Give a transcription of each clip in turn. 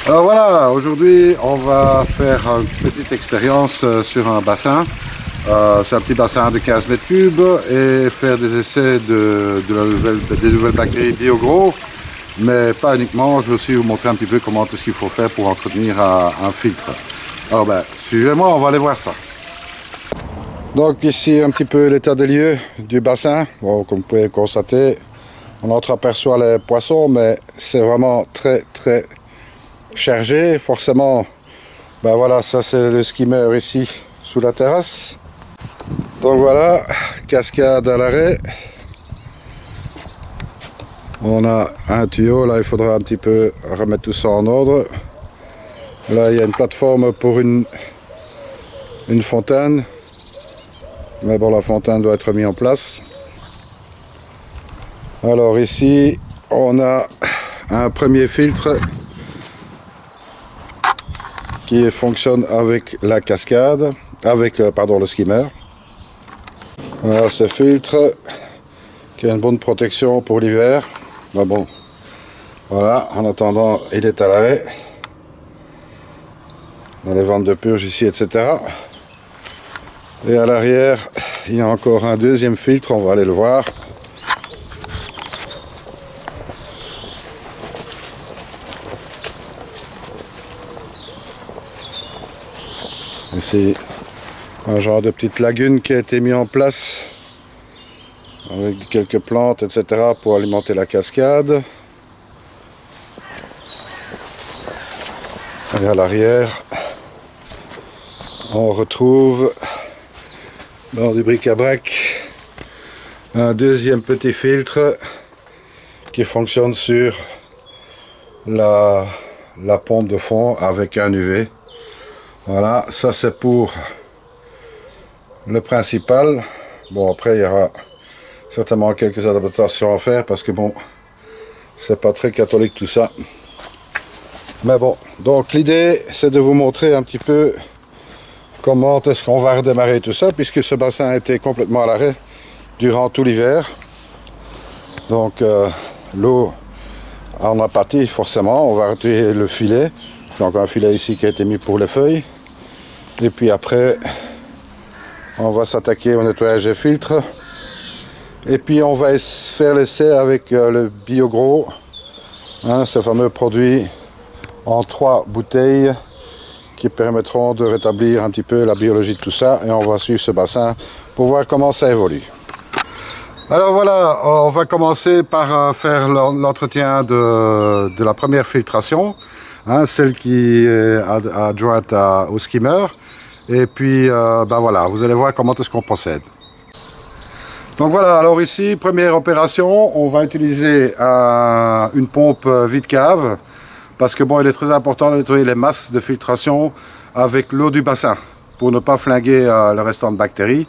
Alors voilà, aujourd'hui on va faire une petite expérience sur un bassin. C'est un petit bassin de 15 mètres cubes et faire des essais des nouvelles bactéries BioGro. Mais pas uniquement, je vais aussi vous montrer un petit peu comment est-ce qu'il faut faire pour entretenir un filtre. Alors suivez-moi, on va aller voir ça. Donc ici un petit peu l'état des lieux du bassin. Bon, comme vous pouvez constater, on entreaperçoit les poissons, mais c'est vraiment très chargé. Forcément, voilà, ça c'est le skimmer ici sous la terrasse. Donc voilà, cascade à l'arrêt. On a un tuyau, là il faudra un petit peu remettre tout ça en ordre. Là il y a une plateforme pour une fontaine. Mais bon, la fontaine doit être mise en place. Alors ici, on a un premier filtre qui fonctionne avec la cascade, avec le skimmer. Voilà ce filtre qui a une bonne protection pour l'hiver. Mais bon, voilà, en attendant, il est à l'arrêt. Dans les ventes de purge ici, etc. Et à l'arrière, il y a encore un deuxième filtre, on va aller le voir. C'est un genre de petite lagune qui a été mis en place avec quelques plantes, etc. pour alimenter la cascade. Et à l'arrière, on retrouve dans du bric-à-brac un deuxième petit filtre qui fonctionne sur la pompe de fond avec un UV. Voilà, ça c'est pour le principal. Bon, après il y aura certainement quelques adaptations à faire parce que bon, c'est pas très catholique tout ça. Mais bon, donc l'idée c'est de vous montrer un petit peu comment est-ce qu'on va redémarrer tout ça, puisque ce bassin a été complètement à l'arrêt durant tout l'hiver. Donc l'eau en a pâti forcément. On va retirer le filet. Donc un filet ici qui a été mis pour les feuilles. Et puis après, on va s'attaquer au nettoyage des filtres. Et puis on va faire l'essai avec le BioGro, ce fameux produit en 3 bouteilles qui permettront de rétablir un petit peu la biologie de tout ça. Et on va suivre ce bassin pour voir comment ça évolue. Alors voilà, on va commencer par faire l'entretien de la première filtration, celle qui est adjointe au skimmer. Et puis voilà, vous allez voir comment est-ce qu'on procède. Donc voilà, alors ici, première opération, on va utiliser une pompe vide-cave. Parce que bon, il est très important de nettoyer les masses de filtration avec l'eau du bassin pour ne pas flinguer le restant de bactéries.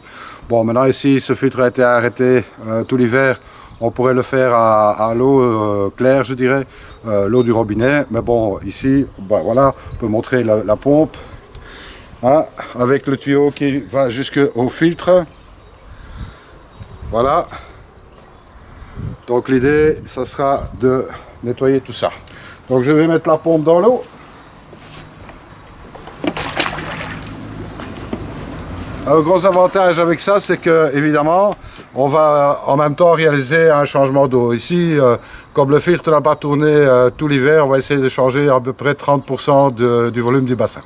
Bon, maintenant ici, ce filtre a été arrêté tout l'hiver. On pourrait le faire à l'eau claire, je dirais, l'eau du robinet. Mais bon, ici, voilà, on peut montrer la pompe avec le tuyau qui va jusqu'au filtre. Voilà. Donc l'idée, ça sera de nettoyer tout ça. Donc je vais mettre la pompe dans l'eau. Le gros avantage avec ça, c'est que évidemment, on va en même temps réaliser un changement d'eau. Ici, comme le filtre n'a pas tourné tout l'hiver, on va essayer de changer à peu près 30% du volume du bassin.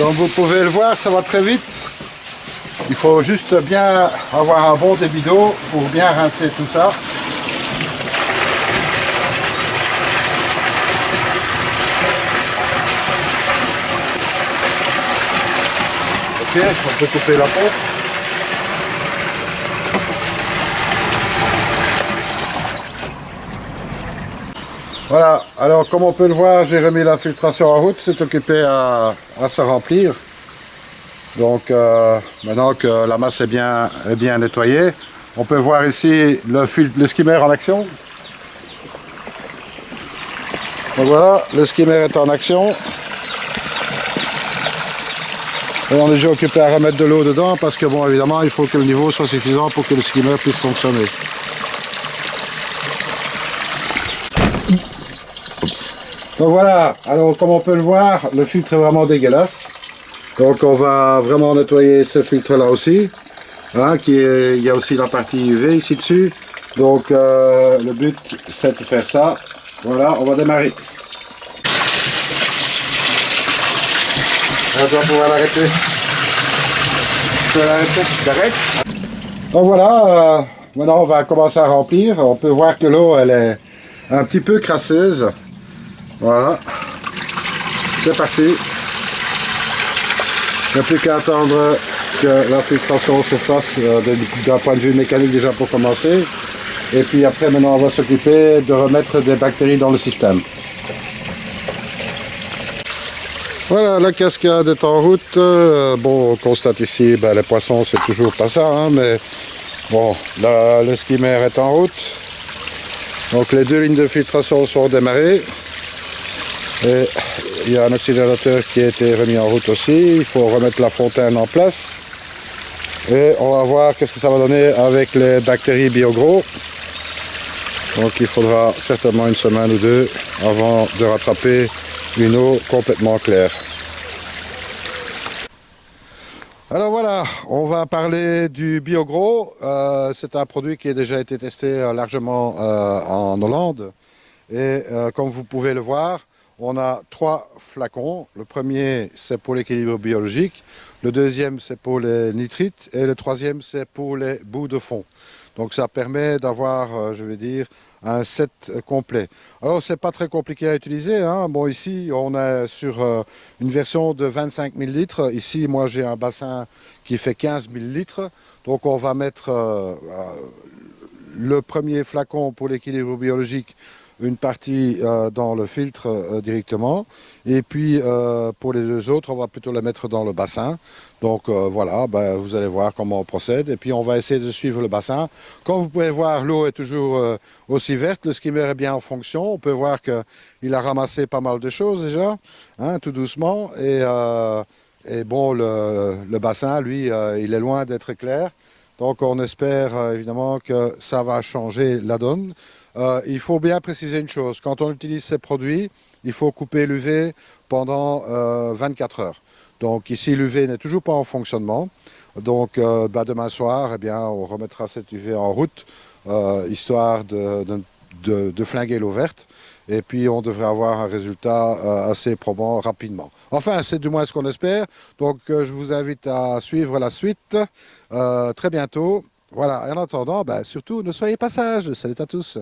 Comme vous pouvez le voir, ça va très vite. Il faut juste bien avoir un bon débit d'eau pour bien rincer tout ça. Ok, on peut couper la pompe. Voilà, alors comme on peut le voir, j'ai remis la filtration en route, c'est occupé à se remplir. Donc maintenant que la masse est bien nettoyée, on peut voir ici le skimmer en action. Donc voilà, le skimmer est en action. Et on est déjà occupé à remettre de l'eau dedans parce que bon, évidemment, il faut que le niveau soit suffisant pour que le skimmer puisse fonctionner. Donc voilà, alors comme on peut le voir, le filtre est vraiment dégueulasse. Donc on va vraiment nettoyer ce filtre là aussi. Hein, il y a aussi la partie UV ici dessus. Donc le but c'est de faire ça. Voilà, on va démarrer. On doit pouvoir l'arrêter. Je vais l'arrêter. J'arrête. Donc voilà, maintenant on va commencer à remplir. On peut voir que l'eau elle est un petit peu crasseuse. Voilà, c'est parti. Il n'y a plus qu'à attendre que la filtration se fasse d'un point de vue mécanique déjà pour commencer. Et puis après, maintenant, on va s'occuper de remettre des bactéries dans le système. Voilà, la cascade est en route. Bon, on constate ici, ben, les poissons, c'est toujours pas ça, hein, mais bon, là, le skimmer est en route. Donc les deux lignes de filtration sont démarrées. Et il y a un oxydateur qui a été remis en route aussi. Il faut remettre la fontaine en place. Et on va voir qu'est-ce que ça va donner avec les bactéries BioGro. Donc il faudra certainement une semaine ou deux avant de rattraper une eau complètement claire. Alors voilà, on va parler du BioGro. C'est un produit qui a déjà été testé largement en Hollande. Et comme vous pouvez le voir, on a 3 flacons. Le premier, c'est pour l'équilibre biologique. Le deuxième, c'est pour les nitrites. Et le troisième, c'est pour les boues de fond. Donc ça permet d'avoir, je vais dire, un set complet. Alors c'est pas très compliqué à utiliser, hein. Bon, ici on est sur une version de 25 000 litres. Ici moi j'ai un bassin qui fait 15 000 litres. Donc on va mettre le premier flacon pour l'équilibre biologique, une partie dans le filtre directement, et puis pour les deux autres on va plutôt les mettre dans le bassin. Donc voilà, ben, vous allez voir comment on procède, et puis on va essayer de suivre le bassin. Comme vous pouvez voir, l'eau est toujours aussi verte, le skimmer est bien en fonction. On peut voir qu'il a ramassé pas mal de choses déjà, hein, tout doucement, et bon, le bassin lui il est loin d'être clair. Donc on espère évidemment que ça va changer la donne. Il faut bien préciser une chose, quand on utilise ces produits, il faut couper l'UV pendant 24 heures. Donc ici l'UV n'est toujours pas en fonctionnement. Donc demain soir, eh bien, on remettra cette UV en route, histoire de flinguer l'eau verte. Et puis on devrait avoir un résultat assez probant rapidement. Enfin, c'est du moins ce qu'on espère. Donc je vous invite à suivre la suite très bientôt. Voilà, et en attendant, ben, surtout ne soyez pas sages. Salut à tous.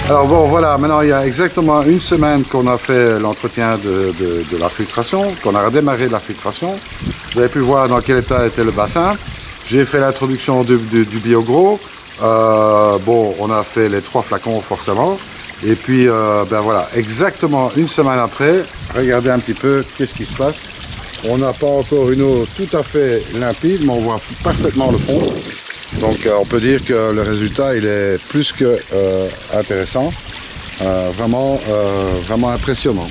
Alors bon, voilà, maintenant il y a exactement une semaine qu'on a fait l'entretien de la filtration, qu'on a redémarré la filtration. Vous avez pu voir dans quel état était le bassin. J'ai fait l'introduction du biogros. Bon, on a fait les 3 flacons forcément. Et puis, ben voilà, exactement une semaine après, regardez un petit peu qu'est-ce qui se passe. On n'a pas encore une eau tout à fait limpide, mais on voit parfaitement le fond. Donc on peut dire que le résultat il est plus que intéressant, vraiment impressionnant.